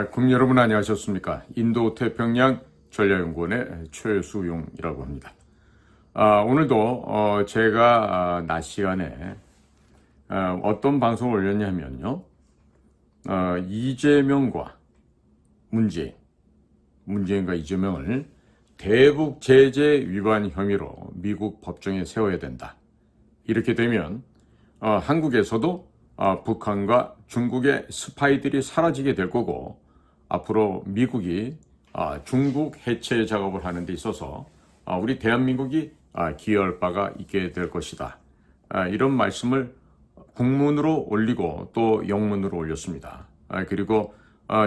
국민 여러분 안녕하셨습니까? 인도태평양 전략연구원의 최수용이라고 합니다. 오늘도 제가 낮 시간에 어떤 방송을 올렸냐면요. 이재명과 문재인과 이재명을 대북 제재 위반 혐의로 미국 법정에 세워야 된다. 이렇게 되면 한국에서도 북한과 중국의 스파이들이 사라지게 될 거고, 앞으로 미국이 중국 해체 작업을 하는 데 있어서 우리 대한민국이 기여할 바가 있게 될 것이다. 이런 말씀을 국문으로 올리고 또 영문으로 올렸습니다. 그리고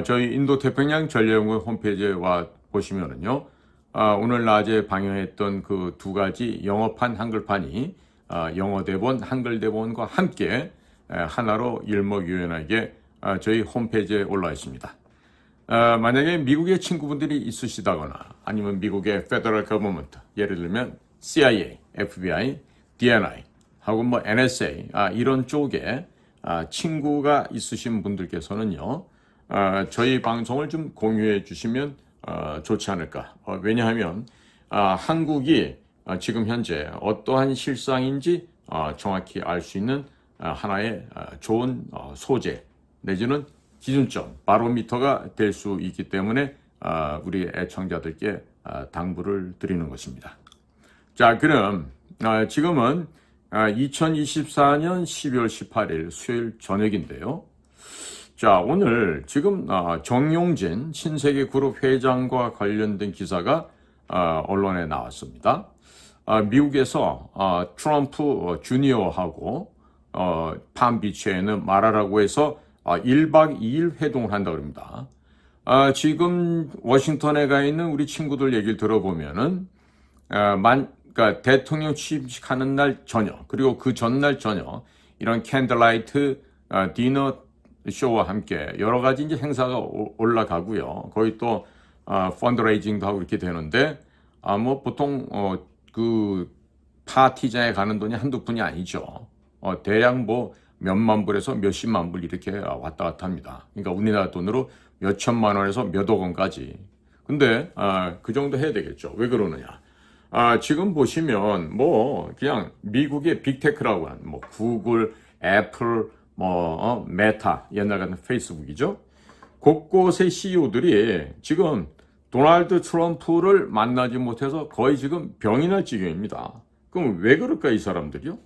저희 인도태평양 전략연구원 홈페이지에 와 보시면은요, 오늘 낮에 방영했던 그 두 가지 영어판 한글판이 영어 대본, 한글 대본과 함께 하나로 일목요연하게 저희 홈페이지에 올라와 있습니다. 만약에 미국의 친구분들이 있으시다거나 아니면 미국의 Federal Government, 예를 들면 CIA, FBI, DNI 하고 뭐 NSA 이런 쪽에 친구가 있으신 분들께서는요, 저희 방송을 좀 공유해 주시면 좋지 않을까. 왜냐하면 한국이 지금 현재 어떠한 실상인지 정확히 알 수 있는 하나의 좋은 소재 내지는 기준점, 바로미터가 될 수 있기 때문에 우리 애청자들께 당부를 드리는 것입니다. 자, 그럼 지금은 2024년 12월 18일 수요일 저녁인데요. 자, 오늘 지금 정용진 신세계그룹 회장과 관련된 기사가 언론에 나왔습니다. 미국에서 트럼프 주니어하고 팜비치에 있는 마라라고 해서 1박 2일 회동을 한다고 합니다. 지금 워싱턴에 가 있는 우리 친구들 얘기를 들어보면은 그러니까 대통령 취임식하는 날 저녁, 그리고 그 전날 저녁 이런 캔들라이트 디너 쇼와 함께 여러 가지 이제 행사가 올라가고요. 거의 또 펀드레이징도 하고 이렇게 되는데 뭐 보통 그 파티장에 가는 돈이 한두 푼이 아니죠. 대략 뭐 몇만 불에서 몇십만 불 이렇게 왔다 갔다 합니다. 그러니까 우리나라 돈으로 몇천만 원에서 몇억 원까지. 근데 그 정도 해야 되겠죠. 왜 그러느냐? 지금 보시면 뭐 그냥 미국의 빅테크라고 하는 뭐 구글, 애플, 뭐 메타, 옛날 같은 페이스북이죠. 곳곳의 CEO들이 지금 도널드 트럼프를 만나지 못해서 거의 지금 병이 날 지경입니다. 그럼 왜 그럴까 이 사람들이요?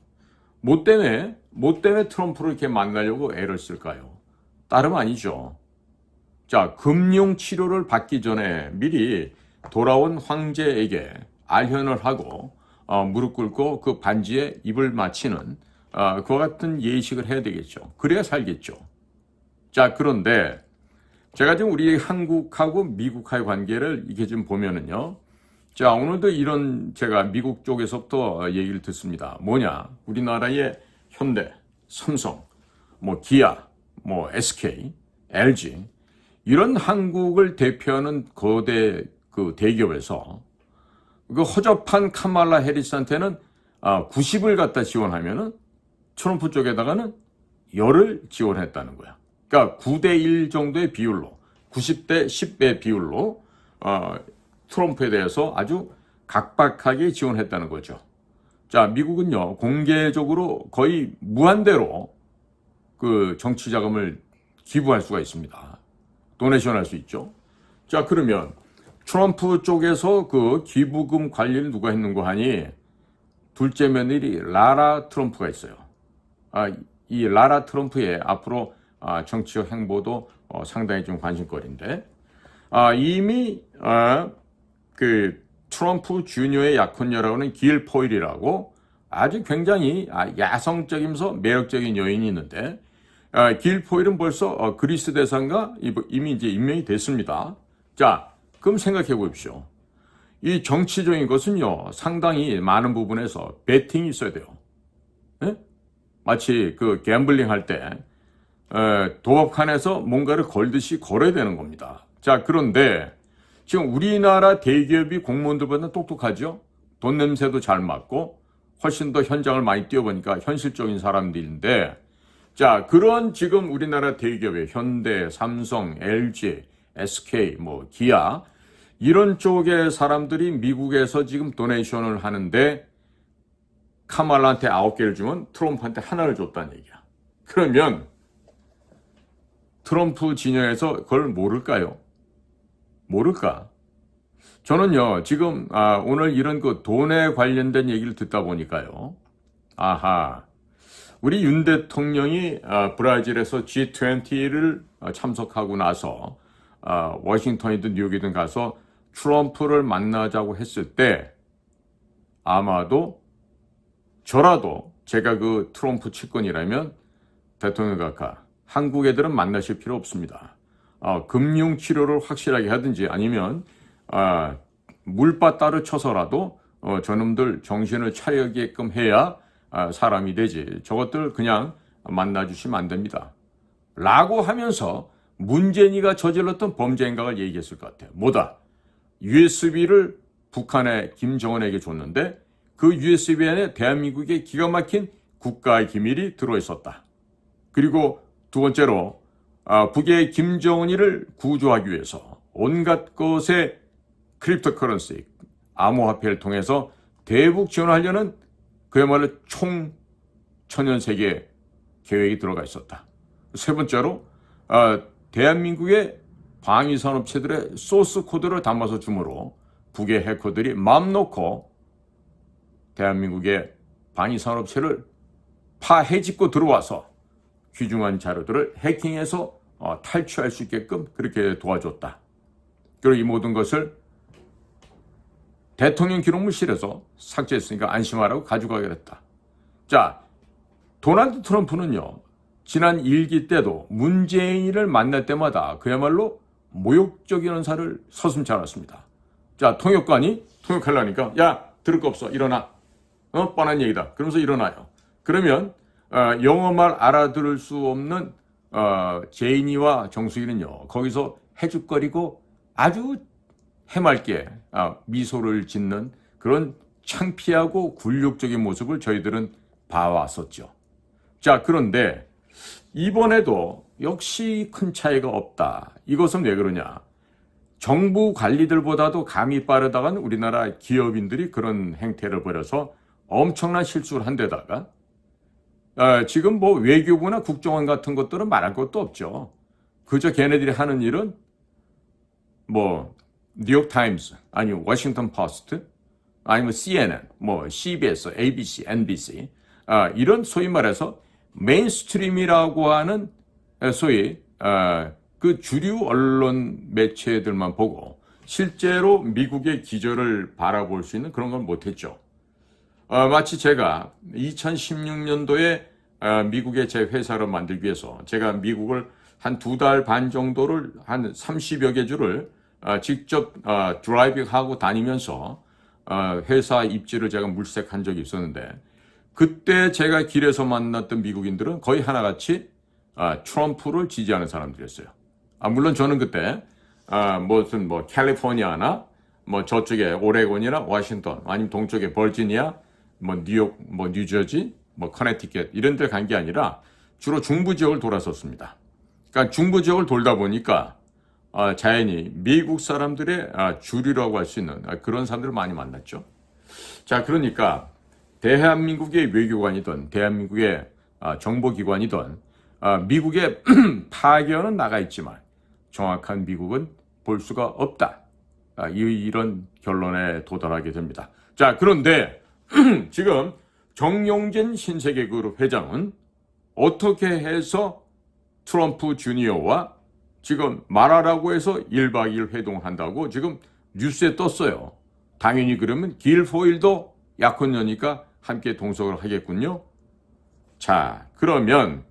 뭐 때문에 트럼프를 이렇게 만나려고 애를 쓸까요? 다름 아니죠. 자, 금융 치료를 받기 전에 미리 돌아온 황제에게 알현을 하고 무릎 꿇고 그 반지에 입을 맞히는 그와 같은 예식을 해야 되겠죠. 그래야 살겠죠. 자, 그런데 제가 지금 우리 한국하고 미국과의 관계를 이렇게 좀 보면은요. 자, 오늘도 이런 제가 미국 쪽에서부터 얘기를 듣습니다. 뭐냐? 우리나라의 현대, 삼성, 뭐 기아, 뭐 SK, LG 이런 한국을 대표하는 거대 그 대기업에서 그 허접한 카말라 해리스한테는 90을 갖다 지원하면은 트럼프 쪽에다가는 10을 지원했다는 거야. 그러니까 9대1 정도의 비율로, 90대 10배 비율로 트럼프에 대해서 아주 각박하게 지원했다는 거죠. 자, 미국은요, 공개적으로 거의 무한대로 그 정치 자금을 기부할 수가 있습니다. 도네이션 할 수 있죠. 자, 그러면 트럼프 쪽에서 그 기부금 관리를 누가 했는고 하니 둘째 며느리 라라 트럼프가 있어요. 이 라라 트럼프의 앞으로 정치적 행보도 상당히 좀 관심거리인데, 이미 그 트럼프 주니어의 약혼녀라고 하는 길 포일이라고 아주 굉장히 야성적이면서 매력적인 여인이 있는데, 길 포일은 벌써 그리스 대사인가 이미 이제 임명이 됐습니다. 자, 그럼 생각해 보십시오. 이 정치적인 것은요, 상당히 많은 부분에서 배팅이 있어야 돼요. 네? 마치 그 갬블링 할 때 도박판에서 뭔가를 걸듯이 걸어야 되는 겁니다. 자, 그런데 지금 우리나라 대기업이 공무원들보다 똑똑하죠? 돈 냄새도 잘 맡고 훨씬 더 현장을 많이 뛰어보니까 현실적인 사람들인데, 자, 그런 지금 우리나라 대기업의 현대, 삼성, LG, SK, 뭐 기아 이런 쪽의 사람들이 미국에서 지금 도네이션을 하는데 카말라한테 9개를 주면 트럼프한테 하나를 줬다는 얘기야. 그러면 트럼프 진영에서 그걸 모를까요? 모를까? 저는요, 지금, 오늘 이런 그 돈에 관련된 얘기를 듣다 보니까요. 아하, 우리 윤 대통령이 브라질에서 G20를 참석하고 나서 워싱턴이든 뉴욕이든 가서 트럼프를 만나자고 했을 때 아마도 저라도 제가 그 트럼프 측근이라면 대통령 각하, 한국 애들은 만나실 필요 없습니다. 금융 치료를 확실하게 하든지 아니면 물바 따로 쳐서라도 저놈들 정신을 차리게끔 해야 사람이 되지. 저것들 그냥 만나주시면 안 됩니다. 라고 하면서 문재인이가 저질렀던 범죄 행각을 얘기했을 것 같아요. 뭐다? USB를 북한의 김정은에게 줬는데 그 USB 안에 대한민국의 기가 막힌 국가의 기밀이 들어있었다. 그리고 두 번째로 북의 김정은이를 구조하기 위해서 온갖 것의 크립토커런시, 암호화폐를 통해서 대북 지원하려는 그야말로 총천연세계 계획이 들어가 있었다. 세 번째로 대한민국의 방위산업체들의 소스 코드를 담아서 주므로 북의 해커들이 맘 놓고 대한민국의 방위산업체를 파헤집고 들어와서 귀중한 자료들을 해킹해서 탈취할 수 있게끔 그렇게 도와줬다. 그리고 이 모든 것을 대통령 기록물실에서 삭제했으니까 안심하라고 가져가게 됐다. 자, 도널드 트럼프는요, 지난 일기 때도 문재인을 만날 때마다 그야말로 모욕적인 언사를 서슴지 않았습니다. 자, 통역관이 통역하려니까 야, 들을 거 없어. 일어나. 뻔한 얘기다. 그러면서 일어나요. 그러면 영어말 알아들을 수 없는 제인이와 정수기는요, 거기서 해죽거리고 아주 해맑게 미소를 짓는 그런 창피하고 굴욕적인 모습을 저희들은 봐왔었죠. 자, 그런데 이번에도 역시 큰 차이가 없다. 이것은 왜 그러냐? 정부 관리들보다도 감이 빠르다간 우리나라 기업인들이 그런 행태를 벌여서 엄청난 실수를 한 데다가 지금 뭐 외교부나 국정원 같은 것들은 말할 것도 없죠. 그저 걔네들이 하는 일은 뭐 뉴욕타임스 아니면 워싱턴 포스트 아니면 CNN 뭐 CBS, ABC, NBC 이런 소위 말해서 메인스트림이라고 하는 소위 그 주류 언론 매체들만 보고 실제로 미국의 기저를 바라볼 수 있는 그런 걸 못했죠. 마치 제가 2016년도에 미국의 제 회사를 만들기 위해서 제가 미국을 한 2달 반 정도를 한 30여 개 주를 직접 드라이빙하고 다니면서 회사 입지를 제가 물색한 적이 있었는데 그때 제가 길에서 만났던 미국인들은 거의 하나같이 트럼프를 지지하는 사람들이었어요. 물론 저는 그때 무슨 뭐 캘리포니아나 뭐 저쪽에 오레곤이나 워싱턴 아니면 동쪽에 버지니아 뭐 뉴욕 뭐 뉴저지 뭐 커네티켓 이런 데 간 게 아니라 주로 중부 지역을 돌았었습니다. 그러니까 중부 지역을 돌다 보니까 자연히 미국 사람들의 주류라고 할 수 있는 그런 사람들을 많이 만났죠. 자, 그러니까 대한민국의 외교관이든 대한민국의 정보기관이든 미국의 파견은 나가 있지만 정확한 미국은 볼 수가 없다. 이런 결론에 도달하게 됩니다. 자, 그런데 지금 정용진 신세계그룹 회장은 어떻게 해서 트럼프 주니어와 지금 말하라고 해서 1박 2일 회동한다고 지금 뉴스에 떴어요. 당연히 그러면 길포일도 약혼녀니까 함께 동석을 하겠군요. 자, 그러면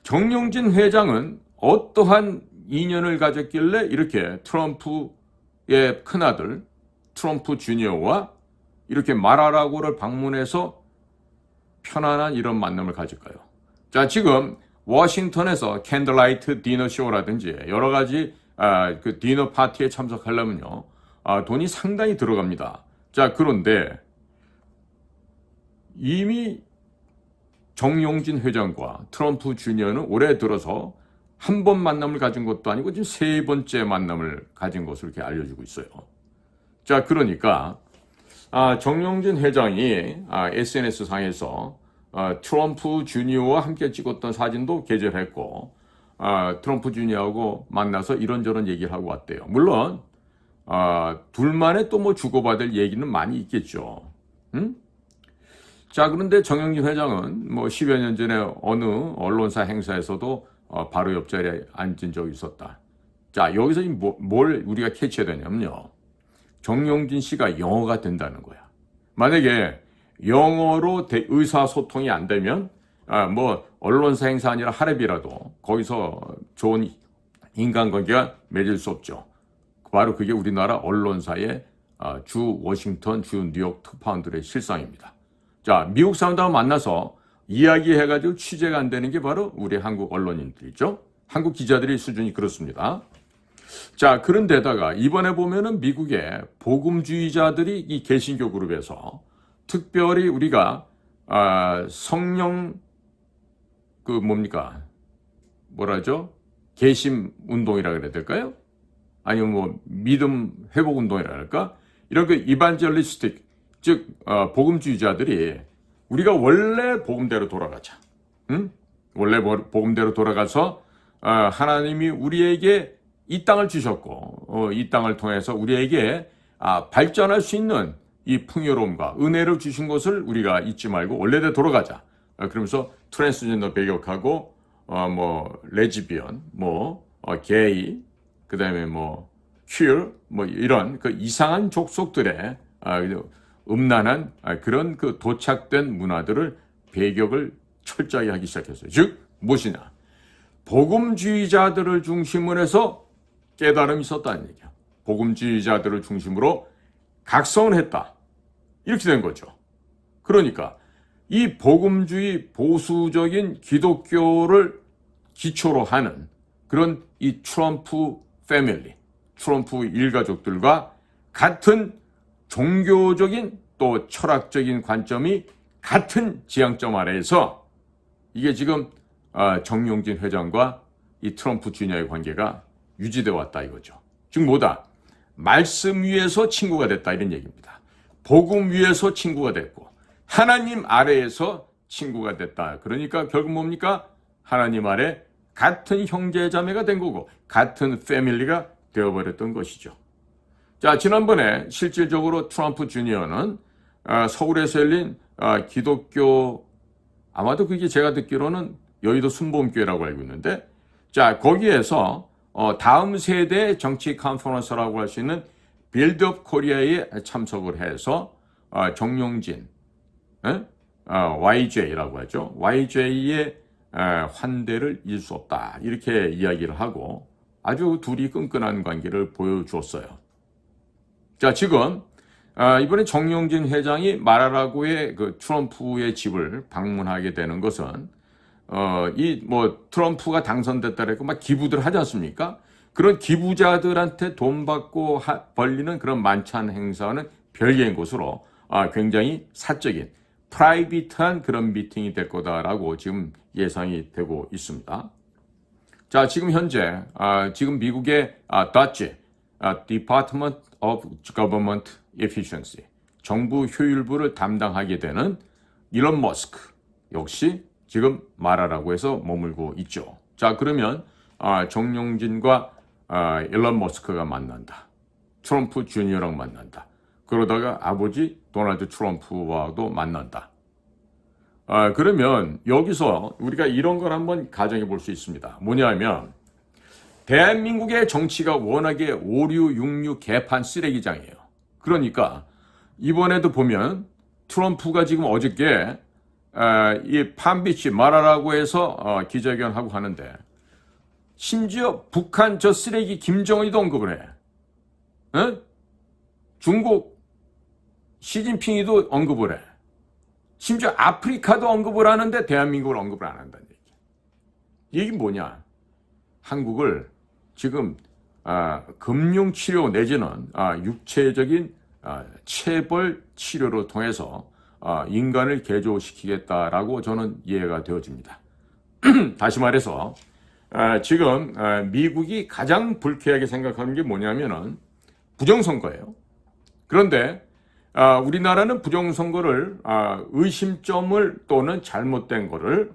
정용진 회장은 어떠한 인연을 가졌길래 이렇게 트럼프의 큰아들 트럼프 주니어와 이렇게 말하라고를 방문해서 편안한 이런 만남을 가질까요? 자, 지금 워싱턴에서 캔들라이트 디너 쇼라든지 여러 가지 그 디너 파티에 참석하려면요 돈이 상당히 들어갑니다. 자, 그런데 이미 정용진 회장과 트럼프 주니어는 올해 들어서 한 번 만남을 가진 것도 아니고 지금 세 번째 만남을 가진 것으로 이렇게 알려지고 있어요. 자, 그러니까 정용진 회장이 SNS 상에서 트럼프 주니어와 함께 찍었던 사진도 게재했고 트럼프 주니어하고 만나서 이런저런 얘기를 하고 왔대요. 물론 둘만의 또 뭐 주고받을 얘기는 많이 있겠죠. 응? 자, 그런데 정영진 회장은 뭐 10여 년 전에 어느 언론사 행사에서도 바로 옆자리에 앉은 적이 있었다. 자, 여기서 뭘 우리가 캐치해야 되냐면요. 정용진 씨가 영어가 된다는 거야. 만약에 영어로 의사소통이 안 되면 뭐 언론사 행사 아니라 하랩이라도 거기서 좋은 인간관계가 맺을 수 없죠. 바로 그게 우리나라 언론사의 주 워싱턴, 주 뉴욕 특파원들의 실상입니다. 자, 미국 사람들하고 만나서 이야기해가지고 취재가 안 되는 게 바로 우리 한국 언론인들이죠. 한국 기자들의 수준이 그렇습니다. 자, 그런데다가 이번에 보면은 미국의 복음주의자들이 이 개신교 그룹에서 특별히 우리가 성령 뭐라죠? 개심 운동이라 그래야 될까요? 아니면 뭐 믿음 회복 운동이라 할까? 이런 그 이반젤리스틱, 즉 복음주의자들이 우리가 원래 복음대로 돌아가자. 응? 원래 복음대로 돌아가서 하나님이 우리에게 이 땅을 주셨고 이 땅을 통해서 우리에게 발전할 수 있는 이 풍요로움과 은혜를 주신 것을 우리가 잊지 말고 원래대로 돌아가자. 그러면서 트랜스젠더 배격하고 뭐 레즈비언, 뭐 게이, 그다음에 뭐 큐어, 뭐 이런 그 이상한 족속들의 음란한 그런 그 도착된 문화들을 배격을 철저히 하기 시작했어요. 즉 무엇이냐? 복음주의자들을 중심으로 해서 깨달음이 있었다는 얘기야. 복음주의자들을 중심으로 각성을 했다. 이렇게 된 거죠. 그러니까 이 복음주의 보수적인 기독교를 기초로 하는 그런 이 트럼프 패밀리, 트럼프 일가족들과 같은 종교적인 또 철학적인 관점이 같은 지향점 아래에서 이게 지금 정용진 회장과 이 트럼프 주니어의 관계가 유지되어 왔다 이거죠. 즉 뭐다? 말씀 위에서 친구가 됐다 이런 얘기입니다. 복음 위에서 친구가 됐고 하나님 아래에서 친구가 됐다. 그러니까 결국 뭡니까? 하나님 아래 같은 형제자매가 된 거고 같은 패밀리가 되어버렸던 것이죠. 자, 지난번에 실질적으로 트럼프 주니어는 서울에서 열린 기독교, 아마도 그게 제가 듣기로는 여의도 순복음교회라고 알고 있는데, 자, 거기에서 다음 세대 정치 컨퍼런스라고 할 수 있는 빌드업 코리아에 참석을 해서 정용진, YJ라고 하죠. YJ의 환대를 잊을 수 없다. 이렇게 이야기를 하고 아주 둘이 끈끈한 관계를 보여주었어요. 자, 지금 이번에 정용진 회장이 마라라고의 그 트럼프의 집을 방문하게 되는 것은 이 뭐 트럼프가 당선됐다 그랬고 막 기부들 하지 않습니까? 그런 기부자들한테 돈 받고 벌리는 그런 만찬 행사는 별개인 것으로 굉장히 사적인 프라이빗한 그런 미팅이 될 거다라고 지금 예상이 되고 있습니다. 자, 지금 현재 지금 미국의 DOGE, Department of Government Efficiency, 정부 효율부를 담당하게 되는 일론 머스크 역시 지금 마라라고 해서 머물고 있죠. 자, 그러면 정용진과 일론 머스크가 만난다. 트럼프 주니어랑 만난다. 그러다가 아버지 도널드 트럼프와도 만난다. 그러면 여기서 우리가 이런 걸 한번 가정해 볼 수 있습니다. 뭐냐면 대한민국의 정치가 워낙에 5666 개판 쓰레기장이에요. 그러니까 이번에도 보면 트럼프가 지금 어저께 이 팜비치 마라라고 해서 기자회견하고 하는데 심지어 북한 저 쓰레기 김정은이도 언급을 해. 중국 시진핑이도 언급을 해. 심지어 아프리카도 언급을 하는데 대한민국을 언급을 안 한다는 얘기. 이게 뭐냐? 한국을 지금 금융치료 내지는 육체적인 체벌 치료를 통해서 인간을 개조시키겠다라고 저는 이해가 되어집니다. 다시 말해서 지금 미국이 가장 불쾌하게 생각하는 게 뭐냐면은 부정선거예요. 그런데 우리나라는 부정선거를 의심점을 또는 잘못된 거를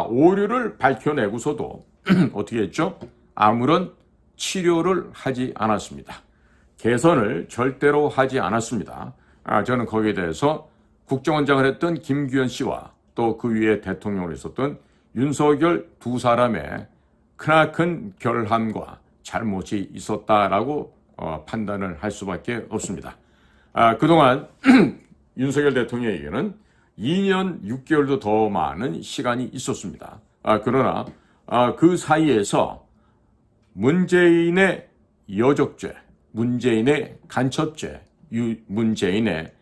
오류를 밝혀내고서도 어떻게 했죠? 아무런 치료를 하지 않았습니다. 개선을 절대로 하지 않았습니다. 저는 거기에 대해서 국정원장을 했던 김규현 씨와 또 그 위에 대통령으로 있었던 윤석열 두 사람의 크나큰 결함과 잘못이 있었다라고 판단을 할 수밖에 없습니다. 그동안 윤석열 대통령에게는 2년 6개월도 더 많은 시간이 있었습니다. 그러나 그 사이에서 문재인의 여적죄, 문재인의 간첩죄, 문재인의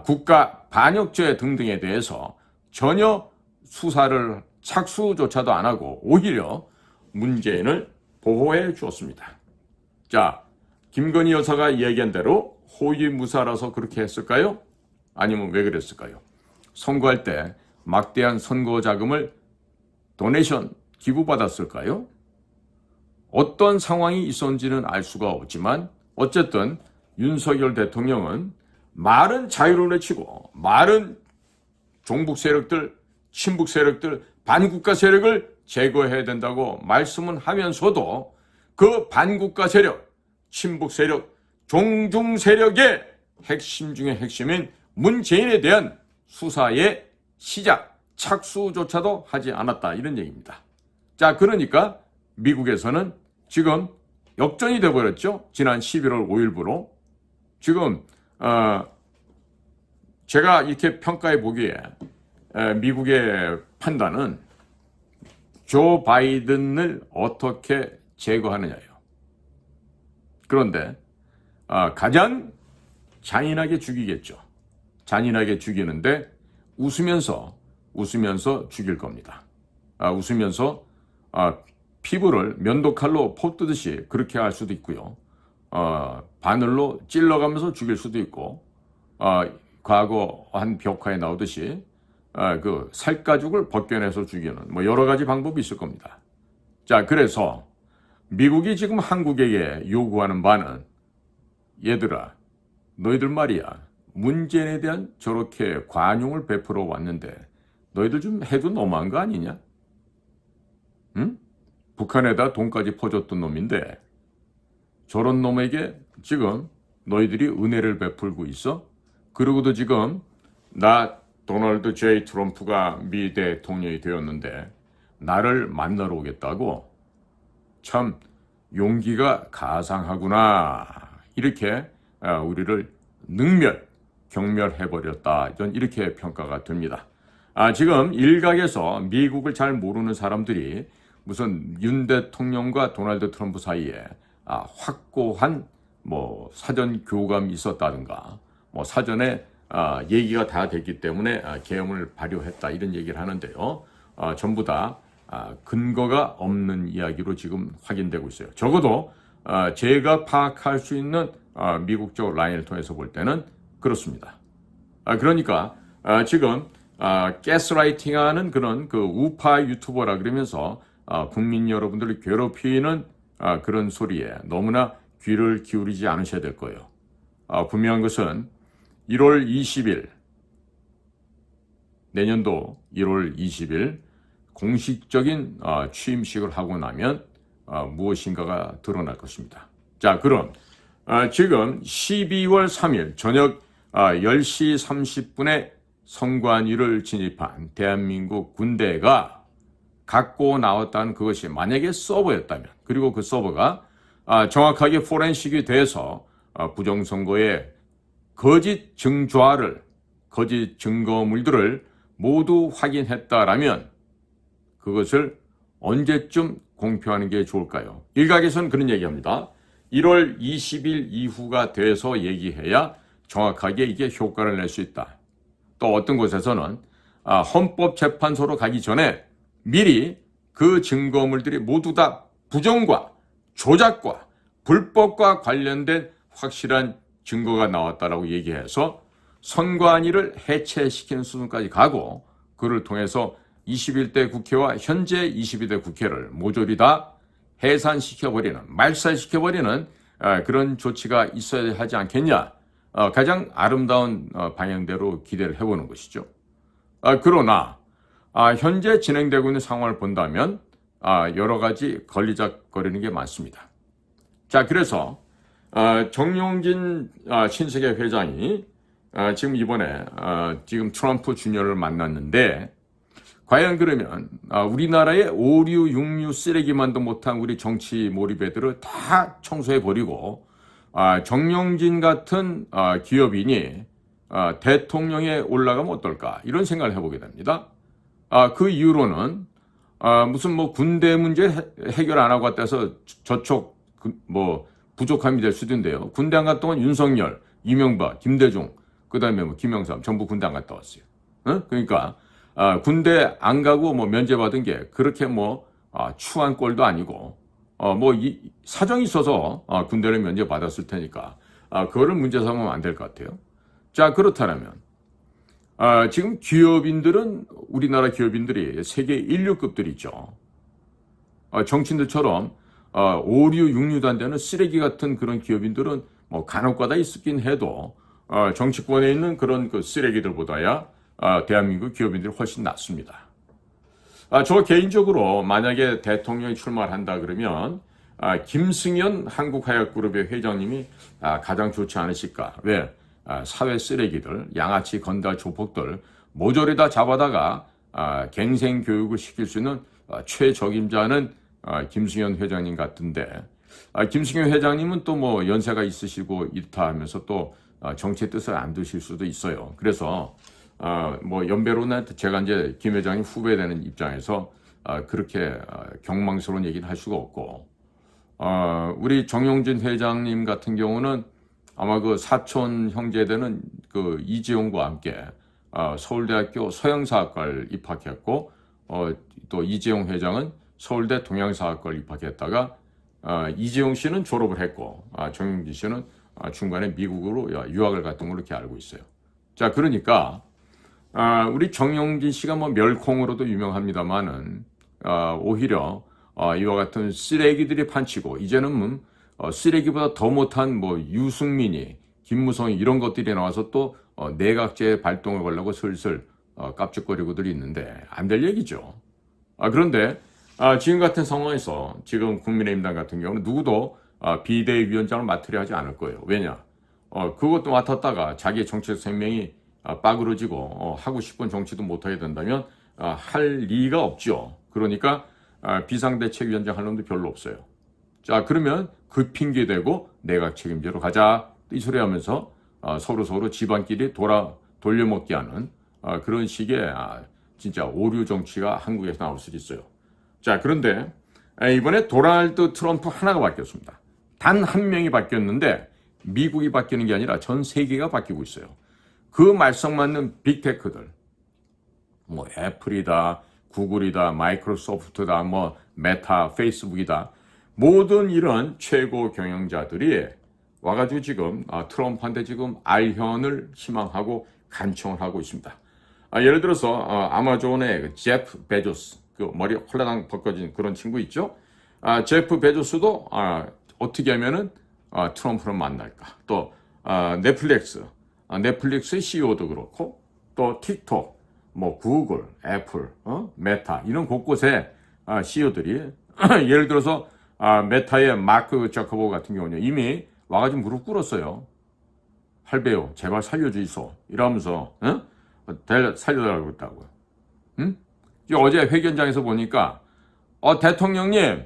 국가 반역죄 등등에 대해서 전혀 수사를 착수조차도 안 하고 오히려 문재인을 보호해 주었습니다. 자, 김건희 여사가 이야기한 대로 호위무사라서 그렇게 했을까요? 아니면 왜 그랬을까요? 선거할 때 막대한 선거 자금을 도네이션 기부받았을까요? 어떤 상황이 있었는지는 알 수가 없지만 어쨌든 윤석열 대통령은 말은 자유를 외치고 말은 종북 세력들, 친북 세력들, 반국가 세력을 제거해야 된다고 말씀은 하면서도 그 반국가 세력, 친북 세력, 종중 세력의 핵심 중의 핵심인 문재인에 대한 수사의 시작, 착수조차도 하지 않았다. 이런 얘기입니다. 자, 그러니까 미국에서는 지금 역전이 돼버렸죠. 지난 11월 5일부로. 지금 제가 이렇게 평가해 보기에 미국의 판단은 조 바이든을 어떻게 제거하느냐예요. 그런데 가장 잔인하게 죽이겠죠. 잔인하게 죽이는데 웃으면서 죽일 겁니다. 웃으면서 피부를 면도칼로 포뜨듯이 그렇게 할 수도 있고요. 바늘로 찔러가면서 죽일 수도 있고, 과거 한 벽화에 나오듯이 그 살가죽을 벗겨내서 죽이는 뭐 여러 가지 방법이 있을 겁니다. 자, 그래서 미국이 지금 한국에게 요구하는 바는 얘들아, 너희들 말이야 문재인에 대한 저렇게 관용을 베풀어 왔는데 너희들 좀 해도 너무한 거 아니냐? 응? 북한에다 돈까지 퍼줬던 놈인데 저런 놈에게 지금 너희들이 은혜를 베풀고 있어? 그러고도 지금 나 도널드 J. 트럼프가 미 대통령이 되었는데 나를 만나러 오겠다고? 참 용기가 가상하구나. 이렇게 우리를 경멸해버렸다. 이렇게 평가가 됩니다. 지금 일각에서 미국을 잘 모르는 사람들이 무슨 윤 대통령과 도널드 트럼프 사이에 확고한 뭐 사전 교감이 있었다든가 뭐 사전에 얘기가 다 됐기 때문에 계엄을 발효했다 이런 얘기를 하는데요. 전부 다 근거가 없는 이야기로 지금 확인되고 있어요. 적어도 제가 파악할 수 있는 미국 쪽 라인을 통해서 볼 때는 그렇습니다. 그러니까 지금 가스라이팅하는 그런 그 우파 유튜버라 그러면서 국민 여러분들을 괴롭히는 그런 소리에 너무나 귀를 기울이지 않으셔야 될 거예요. 분명한 것은 1월 20일 내년도 1월 20일 공식적인 취임식을 하고 나면 무엇인가가 드러날 것입니다. 자, 그럼 지금 12월 3일 저녁 10시 30분에 선관위를 진입한 대한민국 군대가 갖고 나왔다는 그것이 만약에 서버였다면, 그리고 그 서버가 정확하게 포렌식이 돼서 부정선거의 거짓 증좌를, 거짓 증거물들을 모두 확인했다라면 그것을 언제쯤 공표하는 게 좋을까요? 일각에서는 그런 얘기합니다. 1월 20일 이후가 돼서 얘기해야 정확하게 이게 효과를 낼 수 있다. 또 어떤 곳에서는 헌법재판소로 가기 전에 미리 그 증거물들이 모두 다 부정과 조작과 불법과 관련된 확실한 증거가 나왔다라고 얘기해서 선관위를 해체시키는 수준까지 가고 그를 통해서 21대 국회와 현재 22대 국회를 모조리 다 해산시켜버리는, 말살시켜버리는 그런 조치가 있어야 하지 않겠냐. 가장 아름다운 방향대로 기대를 해보는 것이죠. 그러나 현재 진행되고 있는 상황을 본다면 여러 가지 걸리적거리는 게 많습니다. 자, 그래서 정용진 신세계 회장이 지금 이번에 지금 트럼프 주니어를 만났는데 과연 그러면 우리나라의 5류, 6류 쓰레기만도 못한 우리 정치 몰입애들을 다 청소해버리고 정용진 같은 기업인이 대통령에 올라가면 어떨까 이런 생각을 해보게 됩니다. 그 이유로는 무슨 뭐 군대 문제 해결 안 하고 왔다 해서 저쪽 뭐 부족함이 될 수도 있는데요. 군대 안 갔다 온 윤석열, 이명박, 김대중, 그 다음에 뭐 김영삼 전부 군대 안 갔다 왔어요. 그러니까 군대 안 가고 뭐 면제받은 게 그렇게 뭐 추한 꼴도 아니고 뭐 사정이 있어서 군대를 면제받았을 테니까 그거를 문제 삼으면 안 될 것 같아요. 자, 그렇다면 지금 기업인들은 우리나라 기업인들이 세계 1류급들이 있죠. 정치인들처럼 5류, 6류도 안 되는 쓰레기 같은 그런 기업인들은 뭐 간혹가다 있긴 해도 정치권에 있는 그런 그 쓰레기들보다야 대한민국 기업인들이 훨씬 낫습니다. 저 개인적으로 만약에 대통령이 출마를 한다 그러면 김승연 한국화약그룹의 회장님이 가장 좋지 않으실까. 왜? 사회 쓰레기들, 양아치 건달 조폭들 모조리 다 잡아다가 갱생 교육을 시킬 수 있는 최적임자는 김승연 회장님 같은데 김승연 회장님은 또 뭐 연세가 있으시고 이렇다 하면서 또 정치의 뜻을 안 두실 수도 있어요. 그래서 뭐 연배로는 제가 이제 김 회장님 후배되는 입장에서 그렇게 경망스러운 얘기는 할 수가 없고 우리 정용진 회장님 같은 경우는 아마 그 사촌 형제되는 그 이재용과 함께 서울대학교 서영사학과를 입학했고 또 이재용 회장은 서울대 동양사학과를 입학했다가 이재용 씨는 졸업을 했고 정용진 씨는 중간에 미국으로 유학을 갔던 걸로 이렇게 알고 있어요. 자, 그러니까 우리 정용진 씨가 뭐 멸콩으로도 유명합니다만은 오히려 이와 같은 쓰레기들이 판치고 이제는 쓰레기보다 더 못한 뭐 유승민이 김무성이 이런 것들이 나와서 또 내각제 발동을 걸려고 슬슬 깝죽거리고들 있는데 안 될 얘기죠. 그런데 지금 같은 상황에서 지금 국민의힘당 같은 경우는 누구도 비대위원장을 맡으려 하지 않을 거예요. 왜냐? 그것도 맡았다가 자기의 정치적 생명이 빠그러지고 하고 싶은 정치도 못하게 된다면 할 리가 없죠. 그러니까 비상대책위원장 할 놈도 별로 없어요. 자, 그러면 그 핑계 대고 내각 책임제로 가자 이 소리 하면서 서로 집안끼리 돌려먹기 하는 그런 식의 진짜 오류 정치가 한국에서 나올 수도 있어요. 자, 그런데 이번에 도널드 트럼프 하나가 바뀌었습니다. 단 한 명이 바뀌었는데 미국이 바뀌는 게 아니라 전 세계가 바뀌고 있어요. 그 말썽 맞는 빅테크들, 뭐 애플이다, 구글이다, 마이크로소프트다, 뭐 메타, 페이스북이다, 모든 이런 최고 경영자들이 와가지고 지금 트럼프한테 지금 알현을 희망하고 간청을 하고 있습니다. 예를 들어서 아마존의 그 제프 베조스, 그 머리 홀라당 벗겨진 그런 친구 있죠? 제프 베조스도 어떻게 하면은 트럼프를 만날까? 또 넷플릭스의 CEO도 그렇고 또 틱톡, 뭐 구글, 애플, 메타 이런 곳곳에 CEO들이 예를 들어서 메타의 마크 저커버그 같은 경우는 이미 와가지고 무릎 꿇었어요. 할배요, 제발 살려주이소 이러면서 살려달라고 했다고요. 어제 회견장에서 보니까 대통령님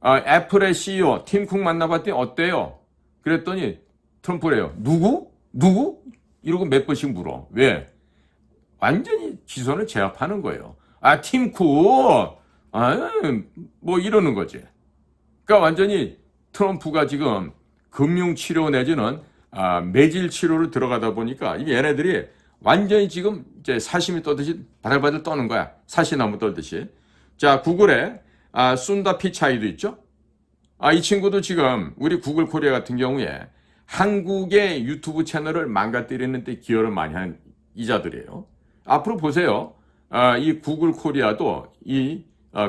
애플의 CEO 팀 쿡 만나봤더니 어때요? 그랬더니 트럼프래요. 누구? 이러고 몇 번씩 물어. 왜? 완전히 지선을 제압하는 거예요. 팀 쿡 뭐 이러는 거지. 그러니까 완전히 트럼프가 지금 금융치료 내지는 매질치료를 들어가다 보니까 이 얘네들이 완전히 지금 이제 사시미 떠듯이 바들바들 떠는 거야. 사시나무 떨듯이. 자, 구글에 순다 피차이도 있죠. 이 친구도 지금 우리 구글 코리아 같은 경우에 한국의 유튜브 채널을 망가뜨리는 데 기여를 많이 한 이자들이에요. 앞으로 보세요. 이 구글 코리아도 이